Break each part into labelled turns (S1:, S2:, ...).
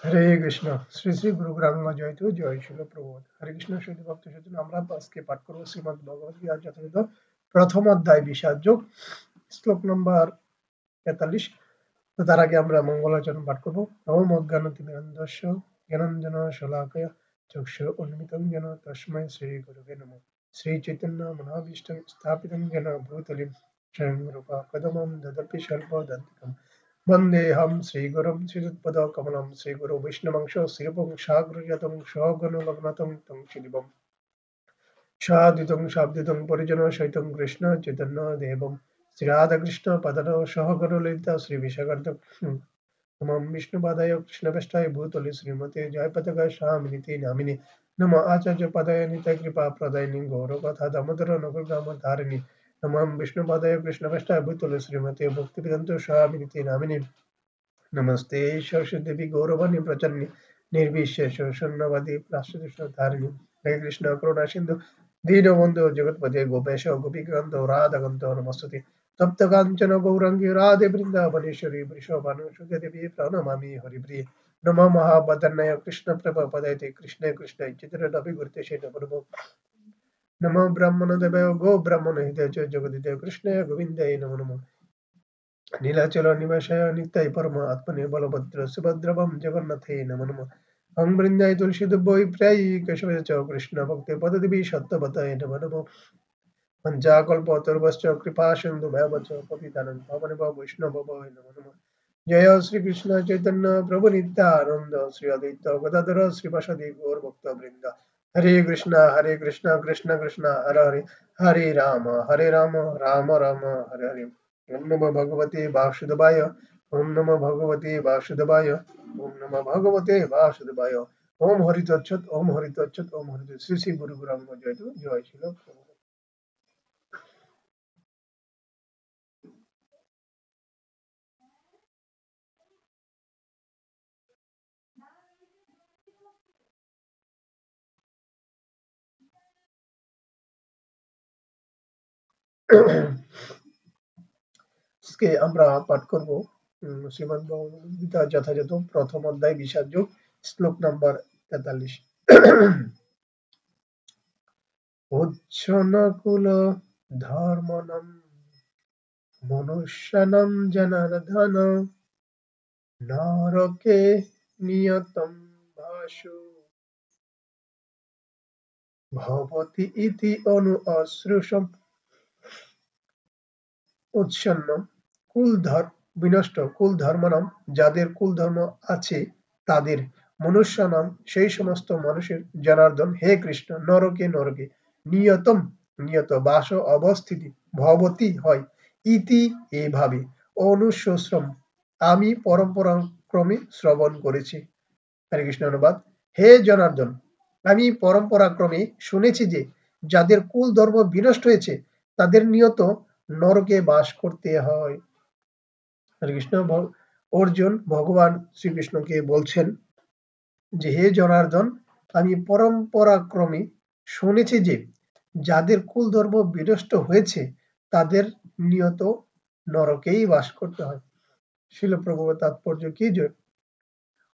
S1: হরে কৃষ্ণ। শ্রী শ্রী গুরু গ্রাম জয়তু জয় শিল প্রবোধ। হরে কৃষ্ণ সুধী ভক্ত সজ্জন, আমরা আজকে পাঠ করবো শ্রীমদ ভগবদ গীতার যথাযথ প্রথম অধ্যায় বিষাদ যোগ, শ্লোক নম্বর 43। তো তার আগে আমরা মঙ্গলাচরণ পাঠ করবো। ওম অজ্ঞানতিমিরন্ধস্য জ্ঞানাঞ্জন শলাকয়া চক্ষুর উন্মিলিতং যেন তস্मै শ্রী গুরুবে নমঃ। শ্রী চৈতন্য মনোভীষ্টং স্থাপিতং যেন ভূতলে স্বয়ং রূপা পদমং দদপি স্বল্পদন্তিকम्। वन्देऽहं श्रीगुरुं श्रीयुतपदकमलं श्रीगुरो वैष्णवंश श्रीपुंसाग्रजातं सहगणरघुनाथं तं श्रीदिवं साद्वैतं सावधूतं परिजनसहितं कृष्ण चैतन्यदेवं श्रीराधाकृष्णपादारो सहगणललिता श्रीविशाखान्तं नमः विष्णुपादाय कृष्णप्रेष्ठाय भूतले श्रीमते जयपताकाय स्वामिनिति नामिने नमः आचार्यपादाय नित्यकृपाप्रदायिनि गौरकथा दामोदर नगरग्रामधारिणि नमः विष्णुपादाय कृष्णप्रेष्ठाय भूतले श्रीमते भक्तिवेदान्त स्वामिनिति नामिने नमस्ते सरस्वती गौरवाणी प्रचन्नि निर्विशेष शून्यवादी प्राश्चितारिणी हरे कृष्ण करुणा सिंधु दीनबंधु जगतपते गोपेश गोपीकांत राधाकांत नमस्ते तप्त कांचन गौरंगी राधे वृंदावनेश्वरी वृषभानुसुते देवी प्रणमामि हरिप्रिये नमः महावदन्नाय कृष्ण प्रभुपदये कृष्ण कृष्ण चित्ररवि गुरुते नमो नमो ब्रह्मण देवाय गो ब्रह्मण हिताय च जगदिताय कृष्ण गोविन्दाय नमो नमः नीलाचल निवासाय नित्याय परमात्मने बलभद्र सुभद्रवं जगन्नाथे नमो नमः अं वृन्दाय तुलसी दुर्वै प्रायी केशव च कृष्ण भक्ति पददेवी सत्यवताय नमो नमः पंचाकल्पतरुश्च कृपा सिन्धु भयवच पतितानं पावनेभ्यो वैष्णवेभ्यो नमो नमः जय श्री कृष्ण चैतन्य प्रभु नित्यानंद श्री अद्वैत गदाधर श्रीवासदि गौर भक्तवृंद हरे कृष्ण कृष्ण कृष्ण हरे हरे हरे राम राम राम हरे हरे ओम नमो भगवते वासुदेवाय ओम नमो भगवते वासुदेवाय ओम नमो भगवते वासुदेवाय ओम हरि तत्सत ओम हरि तत्सत ओम हरि तत्सत। श्री श्री गुरु ग्रंथ जय तो जय श्री আজকে আমরা পাঠ করব শ্রীমদ্ ভগবদ গীতা যথাযথ প্রথম অধ্যায় বিষাদ যোগ, শ্লোক নাম্বার 43। উচ্ছনকুল ধর্মনম মনুষ্যানাম জনার্দন নরকে নিয়তম ভাসু ভবতি ইতি অনু অশ্রুষম। উচ্ছন্ন কুল বিনষ্ট কুল ধর্মনাম, যাদের কুল ধর্ম আছে তাদের, মনুষ্য নাম সেই সমস্ত মানুষের, জনার্দন হে কৃষ্ণ, নরকে নরকে, নিয়তম নিয়ত, বাস অবস্থিতি, ভবতি হয়, ইতি এভাবে, অনুশ্রম আমি পরম্পরাক্রমে শ্রবণ করেছি। হরে কৃষ্ণ অনুবাদ। হে জনার্দন, আমি পরম্পরাক্রমে শুনেছি যে যাদের কুল ধর্ম বিনষ্ট হয়েছে তাদের নিয়ত নরকে বাস করতে হয়। হরে কৃষ্ণ। অর্জুন ভগবান শ্রীকৃষ্ণকে বলছেন যে হে জনার্দন, আমি পরম্পরাক্রমে শুনেছি যে যাদের কুল ধর্ম বিনষ্ট হয়েছে তাদের নিয়ত নরকেই বাস করতে হয়। শিল প্রভুপাদ তাৎপর্য কি যে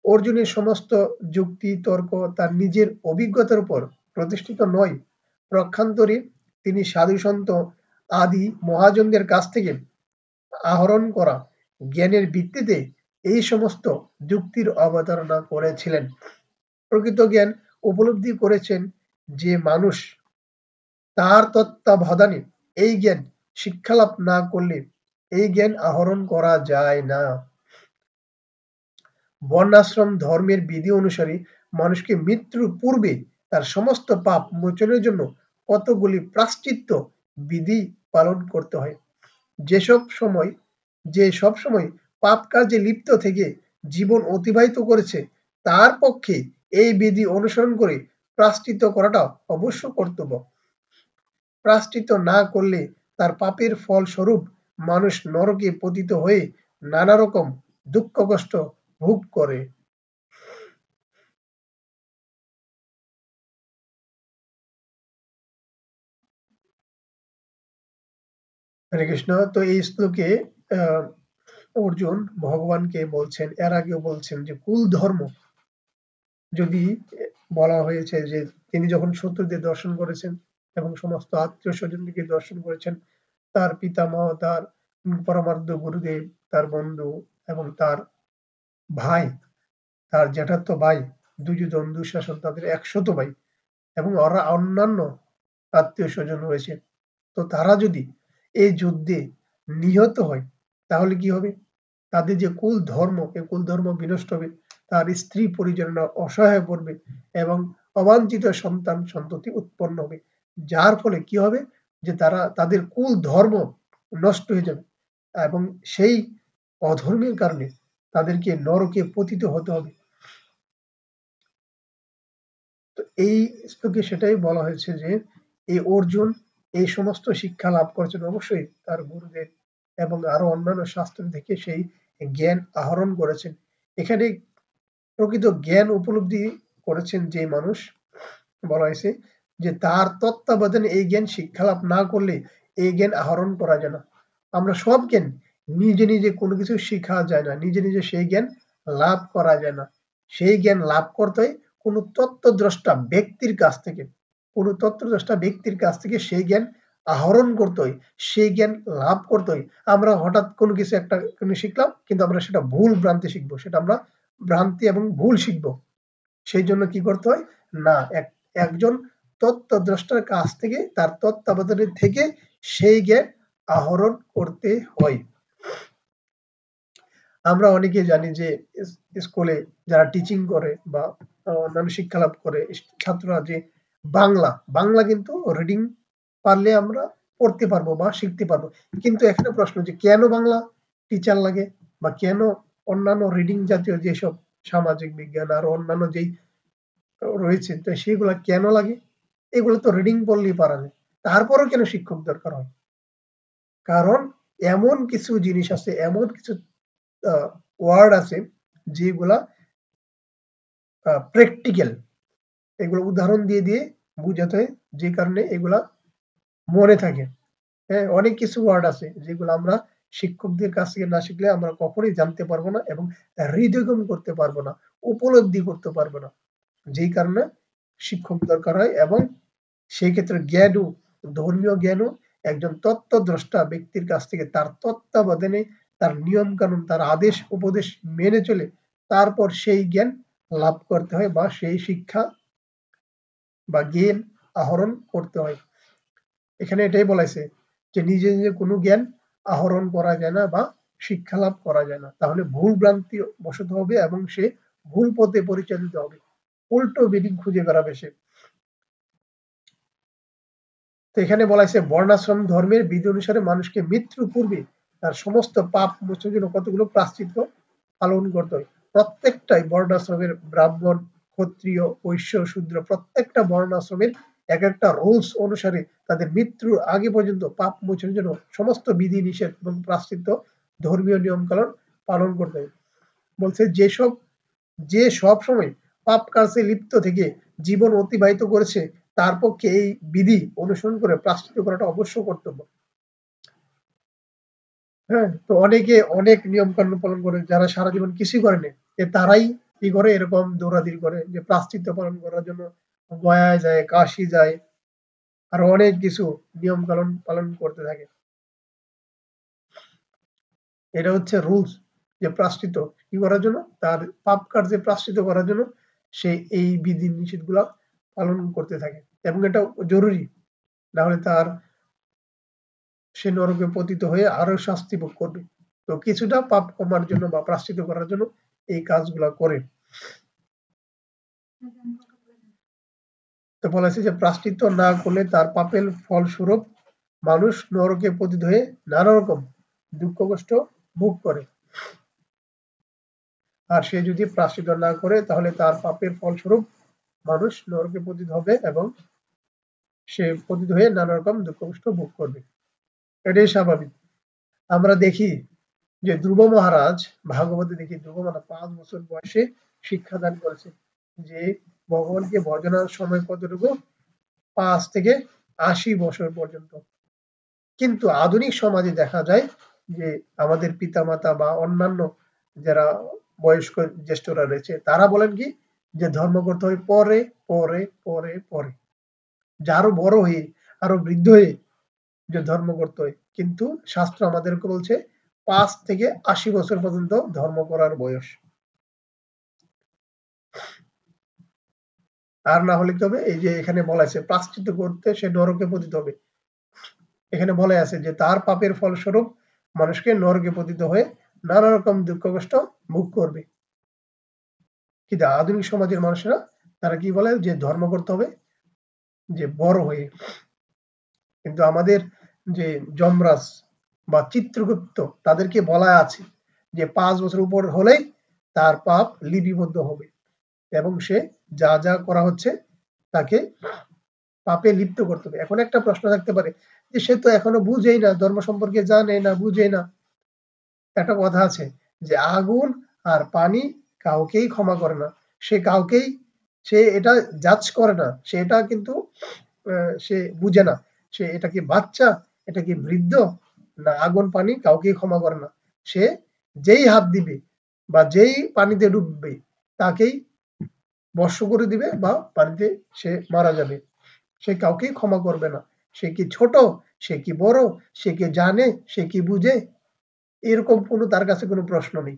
S1: অর্জুনের সমস্ত যুক্তি তর্ক তার নিজের অভিজ্ঞতার উপর প্রতিষ্ঠিত নয়, পক্ষান্তরে তিনি সাধু সন্ত আদি মহাজনদের কাছ থেকে আহরণ করা জ্ঞানের ভিত্তিতে এই সমস্ত যুক্তির অবতারণা করেছিলেন। প্রকৃত জ্ঞান উপলব্ধি করেছেন যে মানুষ তার তত্ত্বাবধানে এই জ্ঞান শিক্ষালাভ না করলে এই জ্ঞান আহরণ করা যায় না। বর্ণাশ্রম ধর্মের বিধি অনুসারে মানুষকে মৃত্যুর পূর্বে তার সমস্ত পাপ মোচনের জন্য কতগুলি প্রায়শ্চিত্ত বিধি পালন করতে হয়। যে সব সময় পাপ কাজে লিপ্ত থেকে জীবন অতিবাহিত করেছে তার পক্ষে এই বিধি অনুসরণ করে প্রায়শ্চিত্ত করাটা অবশ্য কর্তব্য। প্রায়শ্চিত্ত না করলে তার পাপের ফল স্বরূপ মানুষ নরকে পতিত হয়ে নানা রকম দুঃখ কষ্ট ভোগ করে। হরে কৃষ্ণ। তো এই শ্লোকে অর্জুন ভগবানকে বলছেন, এর আগেও বলছেন যে কুল ধর্ম যদি বলা হয়েছে যে তিনি যখন শত্রুদের দর্শন করেছেন এবং সমস্ত আত্মীয় স্বজনকে দর্শন করেছেন, তার পিতামহ, তার পরমার্থ গুরুদেব, তার বন্ধু এবং তার ভাই, তার জ্যাঠাতো ভাই, দুর্যোধন, দুঃশাসন, তাদের 100 ভাই এবং ওরা অন্যান্য আত্মীয় স্বজন রয়েছে। তো তারা যদি এই যুদ্ধে নিহত হয় তাহলে কি হবে? তাদের যে কুল ধর্ম, এই কুল ধর্ম বিনষ্ট হবে, তার স্ত্রী পরিজনরা অসহায় পড়বে এবং অবাঞ্ছিত সন্তান সন্ততি উৎপন্ন হবে, যার ফলে কি হবে যে তারা তাদের কুল ধর্ম নষ্ট হয়ে যাবে এবং সেই অধর্মের কারণে তাদেরকে নরকে পতিত হতে হবে। তো এই শ্লোকে সেটাই বলা হয়েছে যে এই অর্জুন এই সমস্ত শিক্ষা লাভ করেছেন অবশ্যই তার গুরুদেব এবং আরো অন্যান্য শাস্ত্র থেকে সেই জ্ঞান আহরণ করেছেন। এখানে প্রকৃত জ্ঞান উপলব্ধি করেছেন যে মানুষ, বলা হয়েছে যে তার তত্ত্বাবধানে এই জ্ঞান শিক্ষা লাভ না করলে এই জ্ঞান আহরণ করা যায় না। আমরা সব জ্ঞান নিজে নিজে কোনো কিছু শেখা যায় না, নিজে নিজে সেই জ্ঞান লাভ করা যায় না। সেই জ্ঞান লাভ করতে হয় কোনো তত্ত্বদ্রষ্টা ব্যক্তির কাছ থেকে, কোনো তত্ত্বদ্রষ্টা ব্যক্তির কাছ থেকে সেই জ্ঞান আহরণ করতে হয়, সেই জ্ঞান লাভ করতে হয়। আমরা হঠাৎ কোনো কিছু একটা শিখলাম কিন্তু আমরা সেটা ভুল ভ্রান্তি শিখবো, সেটা আমরা ভ্রান্তি এবং ভুল শিখবো। সেই জন্য কি করতে হয় না, একজন তত্ত্বদ্রষ্টার কাছ থেকে, তার তত্ত্বাবধানে থেকে সেই জ্ঞান আহরণ করতে হয়। আমরা অনেকে জানি যে স্কুলে যারা টিচিং করে বা অন্যান্য শিক্ষা লাভ করে ছাত্ররা যে বাংলা কিন্তু রিডিং পারলে আমরা পড়তে পারবো বা শিখতে পারবো, কিন্তু এখানে প্রশ্ন যে কেন বাংলা টিচার লাগে বা কেন অন্যান্য রিডিং জাতীয় যেসব সামাজিক বিজ্ঞান আর অন্যান্য যেই রয়েছে তো সেগুলা কেন লাগে? এগুলো তো রিডিং পড়লেই পারা যায়, তারপরেও কেন শিক্ষক দরকার হয়? কারণ এমন কিছু জিনিস আছে, এমন কিছু ওয়ার্ড আছে যেগুলা প্র্যাকটিক্যাল, এগুলো উদাহরণ দিয়ে দিয়ে বুঝাতে হয়, যে কারণে এগুলা মনে থাকে। হ্যাঁ, অনেক কিছু ওয়ার্ড আছে যেগুলো আমরা শিক্ষকদের কাছ থেকে না শিখলে আমরা কখনোই জানতে পারবো না এবং হৃদয়ঙ্গম করতে পারবো না, উপলব্ধি করতে পারবো না, যেই কারণে শিক্ষক দরকার হয়। এবং সেই ক্ষেত্রে জ্ঞানও, ধর্মীয় জ্ঞানও একজন তত্ত্বদ্রষ্টা ব্যক্তির কাছ থেকে তার তত্ত্বাবধানে, তার নিয়ম কানুন, তার আদেশ উপদেশ মেনে চলে তারপর সেই জ্ঞান লাভ করতে হয় বা সেই শিক্ষা বা জ্ঞান আহরণ করতে হয়। এখানে এটাই বলেছে যে নিজে নিজে কোনো জ্ঞান আহরণ করা যায় না বা শিক্ষা লাভ করা যায় না, তাহলে ভুল ভ্রান্তি বশত হবে এবং সে ভুল পথে পরিচালিত হবে, উল্টো মিনিং খুঁজে বেড়াবে সে। তো এখানে বলা হয়েছে বর্ণাশ্রম ধর্মের বিধি অনুসারে মানুষকে মৃত্যুর পূর্বে তার সমস্ত পাপ মোচনের জন্য কতগুলো প্রায়শ্চিত্ত পালন করতে হয়। প্রত্যেকটাই বর্ণাশ্রমের ব্রাহ্মণ, ক্ষত্রিয়, বৈশ্য, শূদ্র প্রত্যেকটা বর্ণাশ্রমের এক একটা রুলস অনুসারে তাদের মৃত্যুর আগে পর্যন্ত পাপ মোচনের জন্য সমস্ত বিধি নিষেধ এবং প্রায়শ্চিত্ত ধর্মীয় নিয়ম কানুন পালন করতে হয়। বলছে যে সব সময় পাপ কার্যে লিপ্ত থেকে জীবন অতিবাহিত করেছে তার পক্ষে এই বিধি অনুসরণ করে প্রায়শ্চিত্ত করাটা অবশ্য কর্তব্য। হ্যাঁ, তো অনেকে অনেক নিয়ম কানুন পালন করে যারা সারা জীবন কিছুই করেনি, তারাই কি করে এরকম দৌড়াদৌড়ি করে যে প্রায়শ্চিত্ত পালন করার জন্য গয়ায় যায়, কাশি যায়, আর অনেক কিছু নিয়ম কানুন পালন করতে থাকে। এটা হচ্ছে রুলস, যে প্রায়শ্চিত্ত কি করার জন্য, তার পাপ কার্যে প্রায়শ্চিত্ত করার জন্য সে এই বিধি নিষেধ গুলা পালন করতে থাকে এবং এটা জরুরি, না হলে তার সে নরকে পতিত হয়ে আরো শাস্তি ভোগ করবে। তো কিছুটা পাপ কমার জন্য বা প্রায়শ্চিত্ত করার জন্য এই কাজগুলা করে। তো বলা হয়েছে যে প্রায়শ্চিত্ত না করলে তার পাপের ফলস্বরূপ মানুষ নরকে পতিত হয়ে নানা রকম দুঃখ কষ্ট ভোগ করে। আর সে যদি প্রায়শ্চিত্ত না করে তাহলে তার পাপের ফলস্বরূপ মানুষ নরকে পতিত হবে এবং সে পতিত হয়ে নানা রকম দুঃখ কষ্ট ভোগ করবে, এটাই স্বাভাবিক। আমরা দেখি যে ধ্রুব মহারাজ, ভাগবতে দেখি ধ্রুব মহারাজ 5 বছর বয়সে শিক্ষাদান করেছে যে ভগবানকে ভজনার সময় কতটুকু, 5 থেকে 80 বছর পর্যন্ত। কিন্তু আধুনিক সমাজে দেখা যায় যে আমাদের পিতামাতা বা অন্যান্য যারা বয়স্ক জ্যেষ্ঠরা রয়েছে তারা বলেন কি যে ধর্ম করতে হয় পরে পরে পরে পরে, যে আরো বড় হয়ে আরো বৃদ্ধ হয়ে যে ধর্ম করতে হয়। কিন্তু শাস্ত্র আমাদেরকে বলছে 5 থেকে 80 বছর পর্যন্ত ধর্ম করার বয়স। আর না হলে কি হবে, এই যে এখানে বলা আছে প্রায়শ্চিত্ত করতে সে নরকে পতিত হবে। এখানে বলা আছে যে তার পাপের ফলস্বরূপ মানুষকে নরকে পতিত হয়ে নানা রকম দুঃখ কষ্ট ভোগ করবে। কিন্তু আধুনিক সমাজের মানুষরা তারা কি বলে যে ধর্ম করতে হবে যে বড় হয়ে। কিন্তু আমাদের যে যমরাজ বা চিত্রগুপ্ত তাদেরকে বলা আছে যে 5 বছর উপর হলেই তার পাপ লিপিবদ্ধ হবে এবং সে যা যা করা হচ্ছে তাকে পাপে লিপ্ত করতে হবে। এখন একটা প্রশ্ন থাকতে পারে যে সে তো এখনো বুঝেই না, ধর্ম সম্পর্কে জানে না, বুঝে না। একটা কথা আছে যে আগুন আর পানি কাউকেই ক্ষমা করে না, সে কাউকেই সে এটা জাজ করে না, সে এটা কিন্তু সে বুঝে না, সে এটা কি বাচ্চা, এটা কি বৃদ্ধ, না আগুন পানি কাউকেই ক্ষমা করে না। সে যেই হাত দিবে বা যেই পানিতে ডুববে তাকেই বর্ষ করে দিবে বা পানিতে সে মারা যাবে। সে কাউকেই ক্ষমা করবে না। সে কি ছোট, সে কি বড়, সে কি জানে, সে কি বুঝে, এরকম কোনো তার কাছে কোনো প্রশ্ন নেই।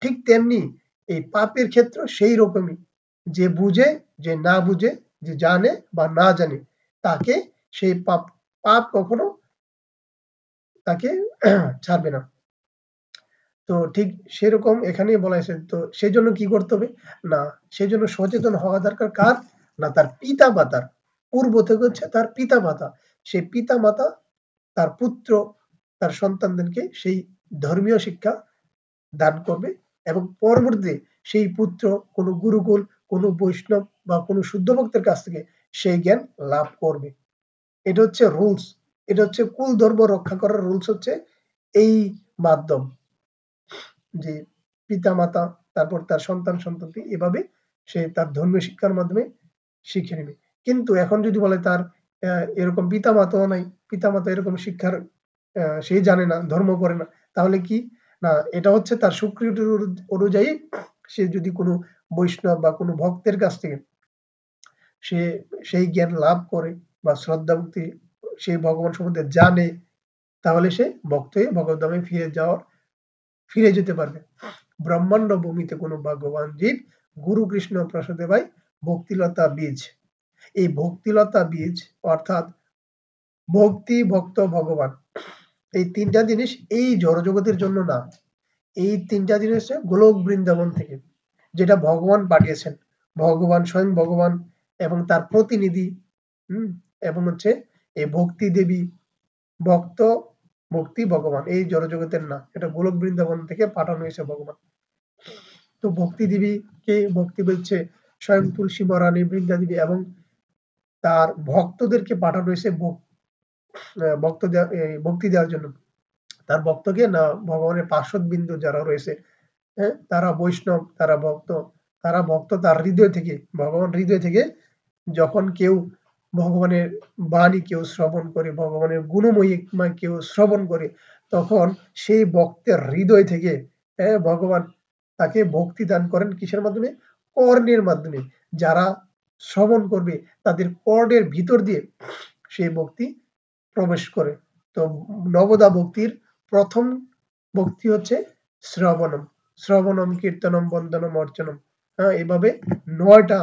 S1: ঠিক তেমনি এই পাপের ক্ষেত্র সেই রকমই, যে বুঝে, যে না বুঝে, যে জানে বা না জানে তাকে সেই পাপ পাপ কখনো তাকে ছাড়বে না। তো ঠিক সেরকম এখানেই বলা হয়েছে। তো সেই জন্য কি করতে হবে না, সেই জন্য সচেতন হওয়া দরকার কার না, তার পিতা মাতার। পূর্ব থেকে হচ্ছে তার পিতা মাতা, সেই পিতা মাতা তার পুত্র তার সন্তানদেরকে সেই ধর্মীয় শিক্ষা দান করবে এবং পরবর্তীতে সেই পুত্র কোনো গুরুকুল, কোনো বৈষ্ণব বা কোনো শুদ্ধ ভক্তের কাছ থেকে সেই জ্ঞান লাভ করবে। এটা হচ্ছে রুলস, এটা হচ্ছে কুল ধর্ম রক্ষা করার রুলস হচ্ছে এই মাধ্যম, যে পিতা মাতা তারপর তার সন্তান সন্ততি এভাবে সে তার ধর্মীয় শিক্ষার মাধ্যমে শিখে নেবে। কিন্তু এখন যদি বলে তার এরকম পিতা মাতাও নাই, পিতা মাতা এরকম শিক্ষার সে জানে না, ধর্ম করে না, তাহলে কি না, এটা হচ্ছে তার স্বীকৃতি অনুযায়ী সে যদি কোনো বৈষ্ণব বা কোনো ভক্তের কাছ থেকে সে সেই জ্ঞান লাভ করে বা শ্রদ্ধা ভক্তি সেই ভগবান সম্বন্ধে জানে, তাহলে সে ভক্ত হয়ে ভগবদ্ধামে ফিরে যেতে পারবে। ব্রহ্মাণ্ড ভূমিতে কোনো ভগবান জীব গুরু কৃষ্ণ প্রসাদে ভাই ভক্তিলতা বীজ। এই ভক্তিলতা বীজ অর্থাৎ ভক্তি, ভক্ত, ভগবান, এই তিনটা জিনিস এই জড়জগতের জন্য না, এই তিনটা জিনিস হচ্ছে গোলক বৃন্দাবন থেকে যেটা ভগবান পাঠিয়েছেন। ভগবান স্বয়ং ভগবান এবং তার প্রতিনিধি এবং হচ্ছে এই ভক্তি দেবী, ভক্ত, ভক্তি, ভগবান, এই জড়জগতের না, এটা গোলক বৃন্দাবন থেকে পাঠানো হয়েছে ভগবান। তো ভক্তি দেবীকে ভক্তি বলছে স্বয়ং তুলসী মহারানী, বৃন্দা দেবী এবং তার ভক্তদেরকে পাঠানো হয়েছে ভক্তি দেওয়ার জন্য। তার ভক্তকে না ভগবানের পার্শ্বদ বিন্দু যারা রয়েছে, হ্যাঁ, তারা বৈষ্ণব, তারা ভক্ত তার হৃদয় থেকে, ভগবান হৃদয় থেকে যখন কেউ ভগবানের বাণী কেউ শ্রবণ করে, ভগবানের গুণমহিমা কেউ শ্রবণ করে, তখন সেই ভক্তের হৃদয় থেকে ভগবান তাকে ভক্তি দান করেন কিসের মাধ্যমে, কর্ণের মাধ্যমে। যারা শ্রবণ করবে তাদের কর্ণের ভিতর দিয়ে সেই ভক্তি প্রবেশ করে। তো নবদা ভক্তির প্রথম ভক্তি হচ্ছে শ্রবণম, শ্রবণম, কীর্তনম, বন্দনম, অর্চনম। এইভাবে 9টা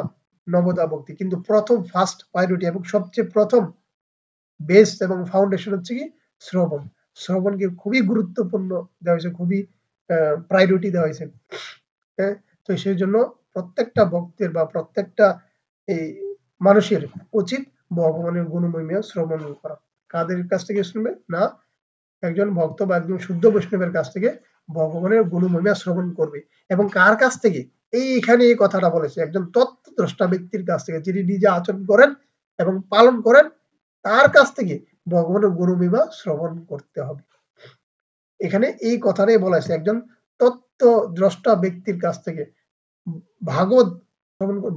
S1: নবদা ভক্তি, কিন্তু প্রথম ফার্স্ট প্রায়োরিটি এবং সবচেয়ে প্রথম বেস এবং ফাউন্ডেশন হচ্ছে কি শ্রবণ। শ্রবণকে খুবই গুরুত্বপূর্ণ দেওয়া হয়েছে, খুবই প্রায়োরিটি দেওয়া হয়েছে। হ্যাঁ, তো সেই জন্য প্রত্যেকটা ভক্তের বা প্রত্যেকটা এই মানুষের উচিত ভগবানের গুণমহিমা শ্রবণ করা। কাদের কাছ থেকে শুনবে না, একজন ভক্ত বা একজন শুদ্ধ বৈষ্ণবের কাছ থেকে ভগবানের গুণমহিমা শ্রবণ করবে। এবং কার কাছ থেকে, এইখানে এই কথাটা বলেছে, একজন তত্ত্বদ্রষ্টা ব্যক্তির কাছ থেকে, যিনি নিজে আচরণ করেন এবং পালন করেন, তার কাছ থেকে ভগবানের গুণমহিমা শ্রবণ করতে হবে। এখানে এই কথাটাই বলা হয়েছে, একজন তত্ত্বদ্রষ্টা ব্যক্তির কাছ থেকে। ভাগবত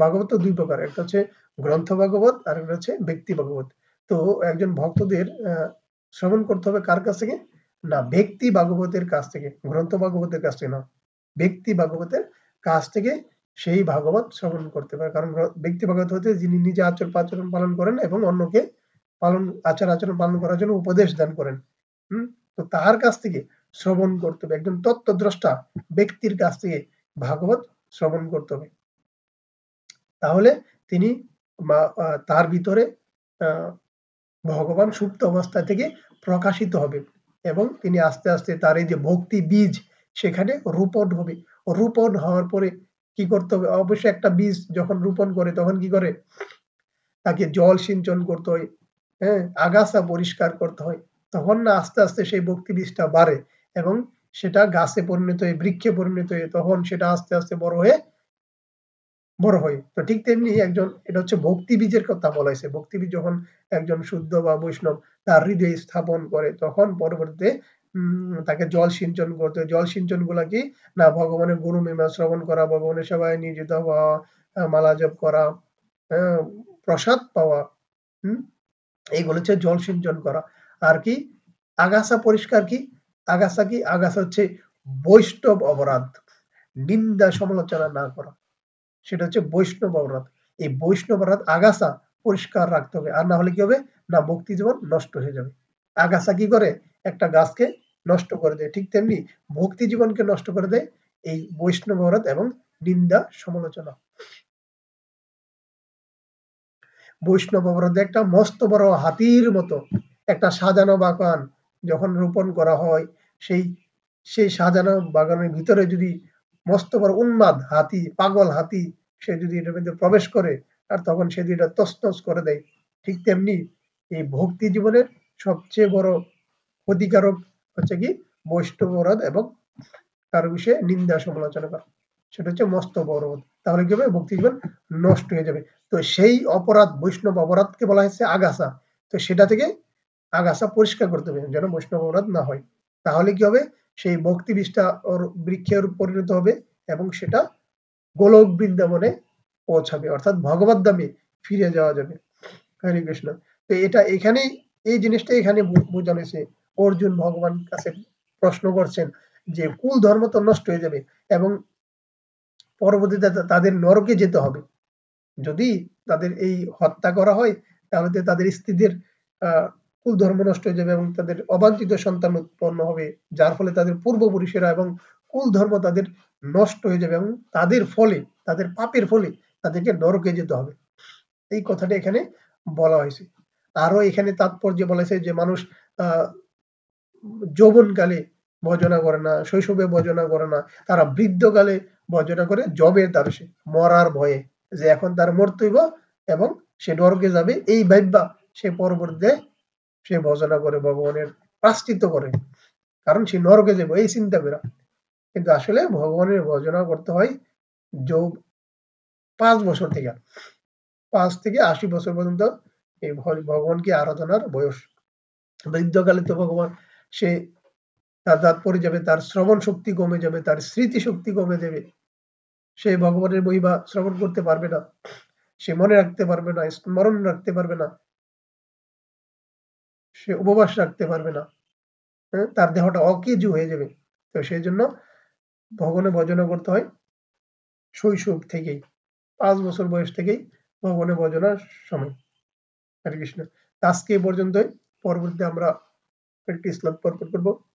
S1: ভাগবত তো 2 প্রকার, একটা হচ্ছে গ্রন্থ ভাগবত আর একটা হচ্ছে ব্যক্তি ভাগবত। তো একজন ভক্তদের শ্রবণ করতে হবে কার কাছ থেকে না, ব্যক্তি ভাগবতের কাছ থেকে, গ্রন্থ ভাগবতের কাছ থেকে না, ব্যক্তি ভাগবতের কাছ থেকে সেই ভাগবত শ্রবণ করতে পারে। কারণ ব্যক্তি ভাগবত হতে যিনি নিজে আচরণ পালন করেন এবং অন্যকে আচরণ পালন করার জন্য উপদেশ দান করেন। তো তার কাছ থেকে শ্রবণ করতে হবে, একজন তত্ত্বদ্রষ্টা ব্যক্তির কাছ থেকে ভাগবত শ্রবণ করতে হবে। তাহলে তিনি তার ভিতরে ভগবান সুপ্ত অবস্থা থেকে প্রকাশিত হবে এবং তিনি আস্তে আস্তে তার এই যে ভক্তি বীজ সেখানে রোপণ হবে। রোপণ হওয়ার পরে কি করতে হবে? অবশ্যই একটা বীজ যখন রোপণ করে তখন কি করে? তাকে জল সিঞ্চন করতে হয়, হ্যাঁ, আগাছা পরিষ্কার করতে হয়। তখন না আস্তে আস্তে সেই ভক্তি বীজটা বাড়ে এবং সেটা গাছে পরিণত হয়ে বৃক্ষে পরিণত হয়ে তখন সেটা আস্তে আস্তে বড় হয়। তো ঠিক তেমনি এটা হচ্ছে ভক্তি বীজের কথা বলা হয়েছে। ভক্তি বীজ যখন একজন শুদ্ধ বা বৈষ্ণব তার হৃদয়ে স্থাপন করে তখন পরবর্তীতে তাকে জল সিঞ্চন করতে হয়। জল সিঞ্চন গুলা কি না? ভগবানের গুরু মহিমা শ্রবণ করা, ভগবানের সেবায় নিয়োজিত হওয়া, মালা জপ করা, প্রসাদ পাওয়া, এইগুলো হচ্ছে জল সিঞ্চন করা। আর কি আগাছা পরিষ্কার কি? আগাছা হচ্ছে বৈষ্ণব অপরাধ, নিন্দা সমালোচনা না করা, সেটা হচ্ছে বৈষ্ণব অপরাধ। এই বৈষ্ণব অপরাধ আগাছা পরিষ্কার রাখতে হবে, আর না হলে কি হবে? না ভক্তি জীবন নষ্ট হয়ে যাবে। আগাছা কি করে? একটা গাছকে নষ্ট করে দেয়। ঠিক তেমনি ভক্তি জীবনকে নষ্ট করে দেয় এই বৈষ্ণব অপরাধ এবং নিন্দা সমালোচনা। বৈষ্ণব অপরাধে একটা মস্ত বড় হাতির মতো একটা সাজানো বাগান যখন রোপণ করা হয়, সেই সাজানো বাগানের ভিতরে যদি মস্ত বড় উন্মাদ হাতি, পাগল হাতি, সে যদি এটার মধ্যে প্রবেশ করে আর তখন সে যদি এটা তছনছ করে দেয়, ঠিক তেমনি এই ভক্তি জীবনের সবচেয়ে বড় ক্ষতিকারক হচ্ছে কি বৈষ্ণব অপরাধ এবং কারো বিষয়ে নিন্দা সমালোচনা করা, সেটা হচ্ছে মস্ত বড়। তাহলে কি হবে? ভক্তি জীবন নষ্ট হয়ে যাবে। তো সেই অপরাধ, বৈষ্ণব অপরাধকে বলা হয়েছে আগাছা। তো সেটা থেকে আগাছা পরিষ্কার করতে হবে যেন বৈষ্ণব অপরাধ না হয়। তাহলে কি হবে? সেই ভক্তি বীজটা ওর বৃক্ষের পরিণত হবে এবং সেটা গোলক বৃন্দাবনে পৌঁছাবে, অর্থাৎ ভগবত ধামে ফিরে যাওয়া যাবে। হরে কৃষ্ণ। তো এখানেই এই জিনিসটা এখানে বোঝানো হয়েছে। অর্জুন ভগবান কাছে প্রশ্ন করছেন যে কুল ধর্ম তো নষ্ট হয়ে যাবে এবং পরবর্তীতে তাদের নরকে যেতে হবে। যদি তাদের এই হত্যা করা হয় তাহলে তাদের স্ত্রীদের কুল ধর্ম নষ্ট হয়ে যাবে এবং তাদের অবাঞ্ছিত সন্তান উৎপন্ন হবে, যার ফলে তাদের পূর্বপুরুষেরা এবং কুল ধর্ম তাদের নষ্ট হয়ে যাবে এবং তাদের ফলে, তাদের পাপের ফলে তাদেরকে নরকে যেতে হবে। এই কথাটা এখানে বলা হয়েছে। আরো এখানে তাৎপর্য বলা হয়েছে যে মানুষ যৌবনকালে ভজনা করে না, শৈশবে ভজনা করে না, তারা বৃদ্ধকালে ভজনা করে জবের দ্বারসে, মরার ভয়ে যে এখন তার মরতে হইব এবং সে নরকে যাবে, এই ভাববা সে পরবর্তীতে সে ভজনা করে, ভগবানের প্রায়শ্চিত্ত করে, কারণ সে নরকে যাবে এই চিন্তা করা। কিন্তু আসলে ভগবানের ভজনা করতে হয় 5 বছর থেকে 5 থেকে 80 বছর পর্যন্ত এই ভগবানকে আরাধনার বয়স। বৃদ্ধকালে তো ভগবান সে তার দাঁত পড়ে যাবে, তার শ্রবণ শক্তি কমে যাবে, তার স্মৃতি শক্তি কমে যাবে, সে ভগবানের মহিমা শ্রবণ করতে পারবে না, সে মনে রাখতে পারবে না, স্মরণ রাখতে পারবে না, সে উপবাস রাখতে পারবে না, তার দেহটা অকেজু হয়ে যাবে। তো সেই জন্য ভগবানের ভজনা করতে হয় শৈশব থেকেই, 5 বছর বয়স থেকেই ভগবানের ভজনার সময়। হরে কৃষ্ণ। আজকে এই পর্যন্তই। পরবর্তীতে আমরা একটি শ্লোক পাঠ করব।